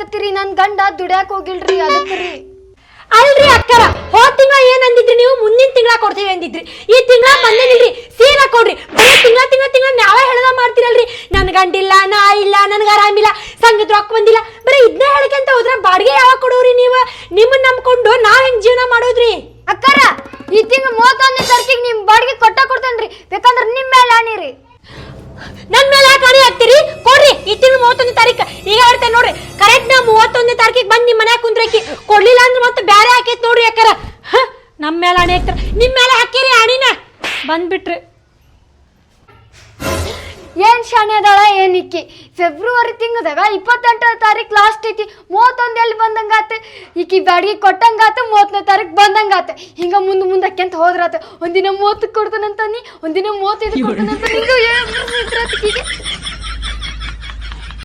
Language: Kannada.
ಮಾಡಾಕತ್ತೀರಿ? ನನ್ ಗಂಡ ದುಡ್ಯಾಕ್ ಹೋಗಿಲ್ರಿ, ಅದಕ್ರಿ. ಅಲ್ರಿ ಅಕ್ಕರ, ಹೋದ್ ತಿಂಗಳ ಏನ್ ಅಂದಿದ್ರಿ ನೀವು? ಮುಂದಿನ ತಿಂಗಳ ಕೊಡ್ತೀವಿ ಅಂದಿದ್ರಿ. ಈ ತಿಂಗಳ ಬಂದೇನಿಲ್ರಿ, ಸೀದಾ ಕೊಡ್ರಿ. ಬರೀ ತಿಂಗಳ ನಾವೇ ಹೇಳ್ದ ಮಾಡ್ತೀರಲ್ರಿ. ನನ್ ಗಂಡಿಲ್ಲ, ನಾ ಇಲ್ಲ, ನನ್ಗ ಆರಾಮಿಲ್ಲ, ಸಂಗದ ರೊಕ್ಕ ಬಂದಿಲ್ಲ, ಬರೀ ಇದನ್ನೇ ಹೇಳ್ಕಂತ ಹೋದ್ರ ಬಾಡಿಗೆ ಯಾವಾಗ ಕೊಡೋರಿ ನೀವು? ನಿಮ್ಮನ್ನ ನಂಬ್ಕೊಂಡು ನಾವ್ ಹೆಂಗ್ ಜೀವನ ಮಾಡೋದ್ರಿ? ಅಕ್ಕಾರ, ಈ ತಿಂಗಳ 31ನೇ ತಾರೀಕಿಗೆ ನಿಮ್ ಬಾಡಿಗೆ ಕೊಟ್ಟೇನ್ರಿ. ಬೇಕಂದ್ರ ನಿಮ್ ಮೇಲೆ ಆಣಿರಿ. ನನ್ ಮೇಲೆ ಯಾಕೆ ಹಣಿ ಹಾಕ್ತೀರಿ? ಕೊಡ್ರಿ. ಈ ತಿಂಗಳು 31ನೇ ತಾರೀಕು ಈಗ ಹೇಳ್ತೇನೆ ನೋಡ್ರಿ. ಕರೆಕ್ಟ್ ನಾ 31ನೇ ತಾರೀಕಿಗೆ ಬಂದ್ ನಿಮ್ ಮನ್ಯಾಗ ಕುಂದ್ರಕಿ. ಕೊಡ್ಲಿಲ್ಲ ಅಂದ್ರೆ ಮತ್ತೆ ಬ್ಯಾರೆ ಹಾಕೈತಿ ನೋಡ್ರಿ. ಯಾಕಾರ ನಮ್ ಮೇಲೆ ಹಣಿ ಹಾಕ್ತಾರ, ನಿಮ್ ಮೇಲೆ ಹಾಕಿರಿ ಹಣಿನ. ಬಂದ್ಬಿಟ್ರಿ. ಏನ್ ಶಾಣೆ ಅದಾಳ ಏನಿಕ್ಕಿ? ಫೆಬ್ರವರಿ ತಿಂಗಳದಾಗ 28ನೇ ತಾರೀಕು ಲಾಸ್ಟ್ ಐತಿ. 31 ಎಲ್ಲಿ ಬಂದಂಗಾತ? ಈಕಿ ಬಾಡಿಗೆ ಕೊಟ್ಟಂಗಾತ, 30ನೇ ತಾರೀಕು ಬಂದಂಗಾತ. ಹಿಂಗ ಮುಂದೆ ಅಕ್ಕೆಂತ ಹೋದ್ರಾತ. ಒಂದಿನ 30 ಕೊಡ್ತಾನಂತ, ಒಂದಿನ 35 ಕೊಡ್ತಾನಂತ.